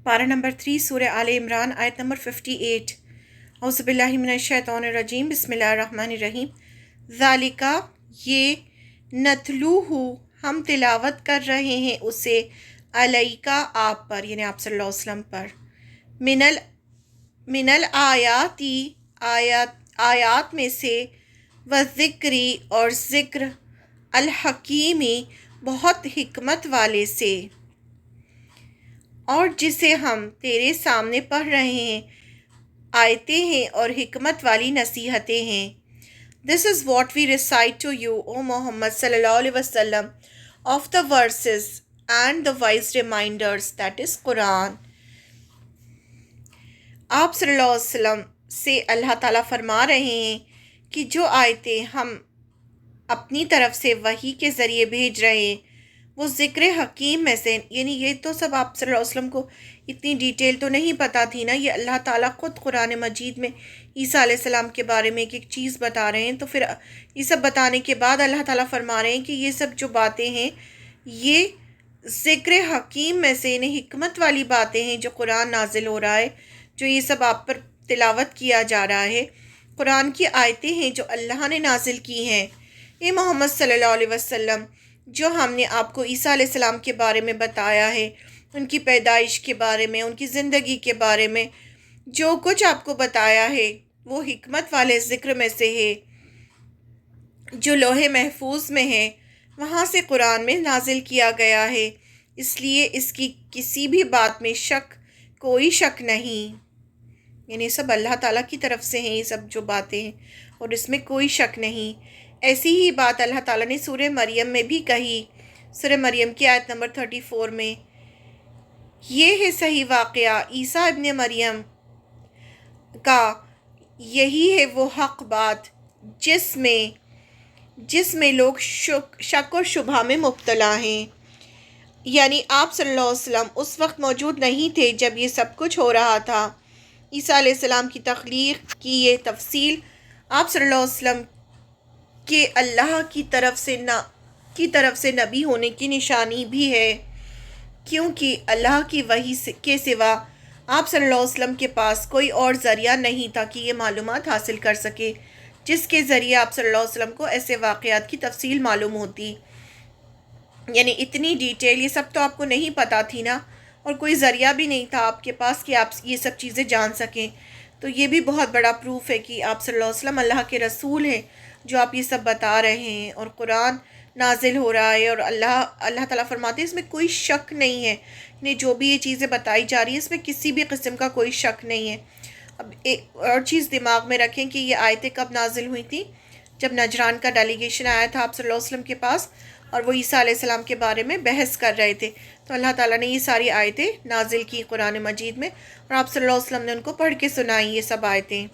पारा नंबर 3 सूरह आले इमरान आयत नंबर 58। औज़ुबिल्लाहि मिनश्शैतानिर्रजीम बिस्मिल्लाहिर्रहमानिर्रहीम। ज़ालिका ये नतलूहु हम तिलावत कर रहे हैं उसे अलैका आप पर यानी आप सल्लल्लाहु अलैहि वसल्लम पर मिनल मिनल आयाती आयात में से व ज़िक्री और ज़िक्र अल हकीमी बहुत हिकमत वाले से और जिसे हम तेरे सामने पढ़ रहे हैं आयतें हैं और हिकमत वाली नसीहतें हैं। This is what we recite to you O Muhammad सल्लल्लाहु अलैहि वसल्लम of the verses and the wise reminders that is Quran. आप सल्लल्लाहु अलैहि वसल्लम से अल्लाह ताला फरमा रहे हैं कि जो आयतें हम अपनी तरफ से वही के ज़रिए भेज रहे हैं वो ज़िक्र हकीम में से, यानी ये तो सब आप सल्लल्लाहु अलैहि वसल्लम को इतनी डिटेल तो नहीं पता थी ना। ये अल्लाह ताला ख़ुद कुरान मजीद में ईसा अलैहिस्सलाम के बारे में एक एक चीज़ बता रहे हैं। तो फिर ये सब बताने के बाद अल्लाह ताला फरमा रहे हैं कि ये सब जो बातें हैं ये ज़िक्र हकीम में से, यानी हिकमत वाली बातें हैं जो कुरान नाजिल हो रहा है, जो ये सब आप पर तिलावत किया जा रहा है। कुरान की आयतें हैं जो अल्लाह ने नाजिल की हैं। ये मोहम्मद सल्लल्लाहु अलैहि वसल्लम जो हमने आपको ईसा अलैहिस्सलाम के बारे में बताया है, उनकी पैदाइश के बारे में, उनकी ज़िंदगी के बारे में जो कुछ आपको बताया है वो हिकमत वाले ज़िक्र में से है जो लोहे महफूज में है, वहाँ से कुरान में नाजिल किया गया है। इसलिए इसकी किसी भी बात में कोई शक नहीं, यानी सब अल्लाह ताला की तरफ से हैं ये सब जो बातें हैं और इसमें कोई शक नहीं। ऐसी ही बात अल्लाह ताला ने सूरह मरियम में भी कही। सूरह मरियम की आयत नंबर 34 में ये है सही वाक़या ईसा इब्न मरियम का, यही है वो हक़ बात जिसमें लोग शक और शुबहा में मुब्तला हैं। यानी आप सल्लल्लाहु अलैहि वसल्लम उस वक्त मौजूद नहीं थे जब ये सब कुछ हो रहा था। ईसा अलैहिस्सलाम की तख्लीक़ की ये तफसील आप सल्लल्लाहु अलैहि वसल्लम के अल्लाह की तरफ से नबी होने की निशानी भी है, क्योंकि अल्लाह की वही के सिवा आप सल्लल्लाहु अलैहि वसल्लम के पास कोई और ज़रिया नहीं था कि ये मालूमात हासिल कर सके जिसके ज़रिए आप सल्लल्लाहु अलैहि वसल्लम को ऐसे वाक़यात की तफसील मालूम होती। यानी इतनी डिटेल ये सब तो आपको नहीं पता थी ना, और कोई ज़रिया भी नहीं था आपके पास कि आप ये सब चीज़ें जान सकें। तो ये भी बहुत बड़ा प्रूफ है कि आप सल्लल्लाहु अलैहि वसल्लम अल्लाह के रसूल हैं जो आप ये सब बता रहे हैं और कुरान नाजिल हो रहा है। और अल्लाह ताला फरमाते हैं इसमें कोई शक नहीं है, यानी जो भी ये चीज़ें बताई जा रही है इसमें किसी भी किस्म का कोई शक नहीं है। अब एक और चीज़ दिमाग में रखें कि ये आयतें कब नाजिल हुई थी, जब नजरान का डेलीगेशन आया था आप सल्लल्लाहु अलैहि वसल्लम के पास और वो ईसा अलैहिस्सलाम के बारे में बहस कर रहे थे। तो अल्लाह ताला ने ये सारी आयतें नाजिल की कुरान मजीद में और आप सल्लल्लाहु अलैहि वसल्लम ने उनको पढ़ के सुनाई ये सब आयतें।